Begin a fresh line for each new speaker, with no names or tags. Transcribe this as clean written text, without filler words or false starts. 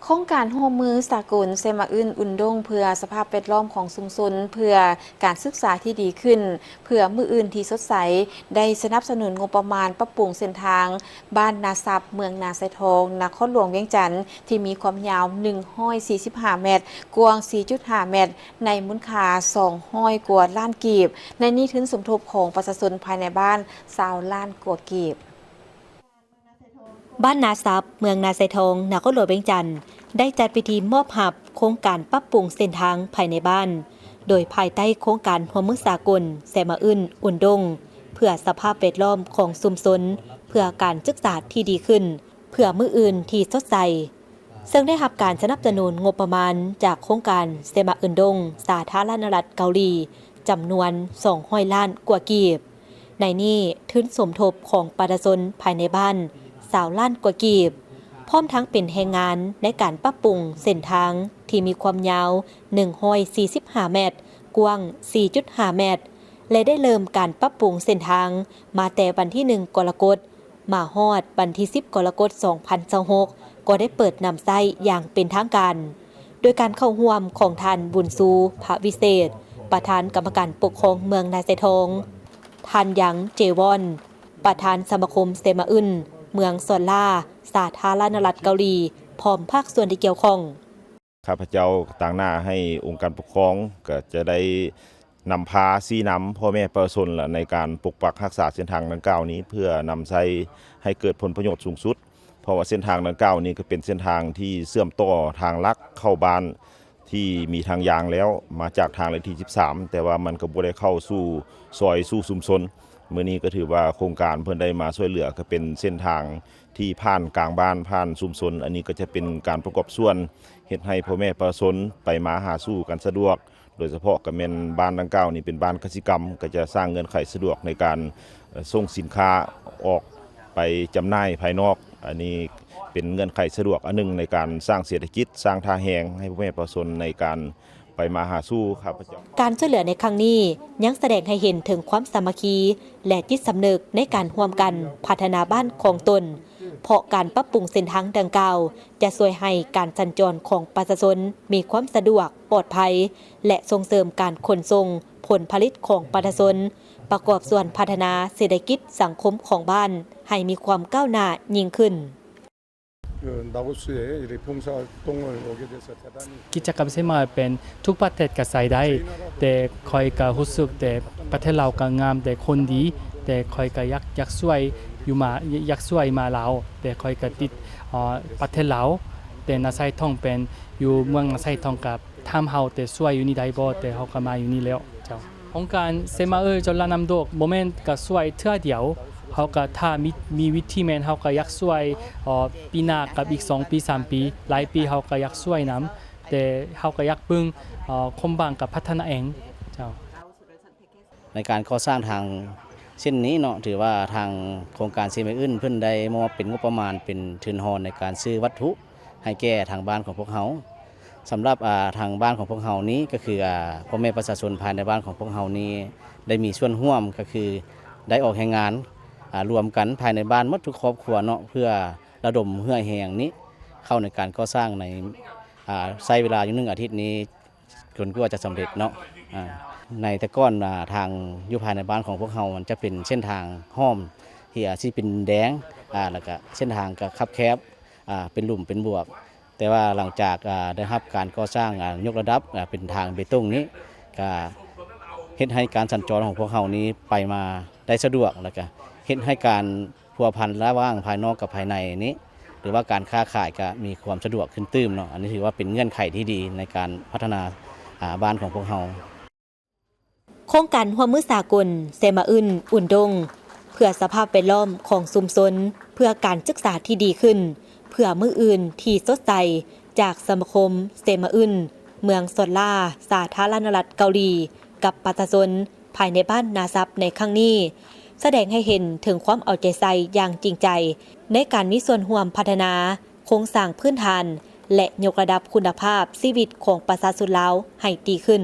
โครงการร่วมมือสากลเซมาอึนอุ่นดงเพื่อสภาพแวดล้อมของชุมชนเพื่อการศึกษาที่ดีขึ้นเพื่อมืออื่นที่สดใสได้สนับสนุนงบประมาณปรับปรุงเส้นทางบ้านนาซับเมืองนาไซทองนครหลวงเวียงจันทร์ที่มีความยาว145เมตรกว้าง4.5 เมตรในมูลค่า200 กว่าล้านกีบในนี้ทุนสมทบของประชาชนภายในบ้าน20 ล้านกว่ากีบ
บ้านนาซับเมืองนาไซทองนครหลวงเวียงจันทร์ได้จัดพิธีมอบหับโครงการปรับปรุงเส้นทางภายในบ้านโดยภายใต้โครงการร่วมมือสากลเซมาอึนอุ่นดงเพื่อสภาพแวดล้อมของชุมชนเพื่อการศึกษาที่ดีขึ้นเพื่อมื้ออื่นที่สดใสซึ่งได้รับการสนับสนุนงบประมาณจากโครงการเซมาอึนดงสาธารณรัฐเกาหลีจำนวน200 ล้านกว่ากีบในนี้ทุนสมทบของประชาชนภายในบ้าน20 ล้านกว่ากีบพร้อมทั้งเป็นแรงงานในการปรับปรุงเส้นทางที่มีความยาว145เมตรกว้าง4.5 เมตรและได้เริ่มการปรับปรุงเส้นทางมาแต่วันที่1 กรกฎาคมมาฮอดวันที่10 กรกฎาคม 2026ก็ได้เปิดนำไส้อย่างเป็นทางการโดยการเข้าร่วมของท่านบุญซูพระวิเศษประธานกรรมการปกครองเมืองนาไซทองท่านหยังเจวอนประธานสมาคมเซมาอึนเมืองซอนลาสาธารณรัฐเกาหลีพร้อมภาคส่วนที่เกี่ยวข้อง
ข้าพเจ้าต่างหน้าให้องค์การปกครองก็จะได้นำพาชี้นำพ่อแม่ประชาชนในการปกปักรักษาเส้นทางดังกล่าวนี้เพื่อนำใช้ให้เกิดผลประโยชน์สูงสุดเพราะว่าเส้นทางดังกล่าวนี้ก็เป็นเส้นทางที่เชื่อมต่อทางลักเข้าบ้านที่มีทางยางแล้วมาจากทางเลขที่13แต่ว่ามันก็บ่ได้เข้าสู่ซอยสู่ชุมชนมื้อนี้ก็ถือว่าโครงการเพิ่นได้มาช่วยเหลือก็เป็นเส้นทางที่ผ่านกลางบ้านผ่านชุมชนอันนี้ก็จะเป็นการประกอบส่วนเฮ็ดให้พ่อแม่ประชาชนไปมาหาสู่กันสะดวกโดยเฉพาะก็แม่นบ้านดังกล่าวนี่เป็นบ้านกสิกรรมก็จะสร้างเงื่อนไขสะดวกในการส่งสินค้าออกไปจำหน่ายภายนอกอันนี้เป็นเงื่อนไขสะดวกอันนึงในการสร้างเศรษฐกิจสร้างท่าแหงให้พ่อแม่ประชาชนในการไปมาหาสู่ครับ
การช่วยเหลือในครั้งนี้ยังแสดงให้เห็นถึงความสามัคคีและจิตสำนึกในการร่วมกันพัฒนาบ้านของตนเพราะการปรับปรุงเส้นทางดังกล่าวจะช่วยให้การสัญจรของประชาชนมีความสะดวกปลอดภัยและส่งเสริมการขนส่งผลผลิตของประชาชนประกอบส่วนพัฒนาเศรษฐกิจสังคมของบ้านให้มีความก้าวหน้ายิ่งขึ้น
กิจกรรมเสมาเป็นทุกประเทศก็ใส่ได้แต่คอยก็รู้สึกแต่ประเทศเราก็งามแต่คนดีแต่คอยก็อยากช่วยอยู่มาอยากช่วยมาลาวแต่คอยก็ติดประเทศลาวแต่นาไซทองเป็นอยู่เมืองนาไซทองกับทำเฮาแต่ช่วยอยู่นี่ได้บ่แต่เฮาก็มาอยู่นี่แล้วเจ้าองค์การเสมาจนละนำดอกบ่แม่นก็ช่วยเทื่อเดียวเขาก็ถ้ามีวิธีแม่นเขาก็อยากช่วยปีหน้ากับอีก2 ปี3 ปีหลายปีเขาก็อยากช่วยนํแต่เขาก็อยากเบิ่งคมบางกับพัฒนาเองเจ้า
ในการก่อสร้างทางเส้นนี้เนาะถือว่าทางโครงการเซมาอึนเพิ่นได้มอบเป็นงบประมาณเป็นทุนฮอนในการซื้อวัตถุให้แก่ทางบ้านของพวกเขาสำหรับทางบ้านของพวกเขานี้ก็คือพ่อแม่ประชาชนภายในบ้านของพวกเขานี้ได้มีส่วนร่วมก็คือได้ออกแรงงานรวมกันภายในบ้านหมดทุกครอบครัวเนาะเพื่อระดมเหื่อแหงนี้เข้าในการก่อสร้างในใช้เวลาอยู่1 อาทิตย์นี้จนกว่าจะสำเร็จเนาะในแต่ก้อนทางอยู่ภายในบ้านของพวกเขามันจะเป็นเส้นทางห้อมที่เป็นแดงแล้วก็เส้นทางก็คับแคบเป็นหลุมเป็นบวกแต่ว่าหลังจากได้รับการก่อสร้างยกระดับเป็นทางเบตงนี้ก็เฮ็ดให้การสัญจรของพวกเขานี้ไปมาได้สะดวกแล้วก็เฮ็ดให้การพัวพันระหว่างภายนอกกับภายในนี้หรือว่าการค้าขายก็มีความสะดวกขึ้นตื้มเนาะอันนี้ถือว่าเป็นเงื่อนไขที่ดีในการพัฒนาบ้านของพวกเรา
โครงการร่วมมือสากลเซมาอึนอุ่นดงเพื่อสภาพแวดล้อมของชุมชนเพื่อการศึกษาที่ดีขึ้นเพื่อมื้ออื่นที่สดใสจากสมาคมเซมาอึนเมืองซอนลาสาธารณรัฐเกาหลีกับประชาชนภายในบ้านนาซับในครั้งนี้แสดงให้เห็นถึงความเอาใจใส่อย่างจริงใจในการมีส่วนร่วมพัฒนาโครงสร้างพื้นฐานและยกระดับคุณภาพชีวิตของประชาชนลาวให้ดีขึ้น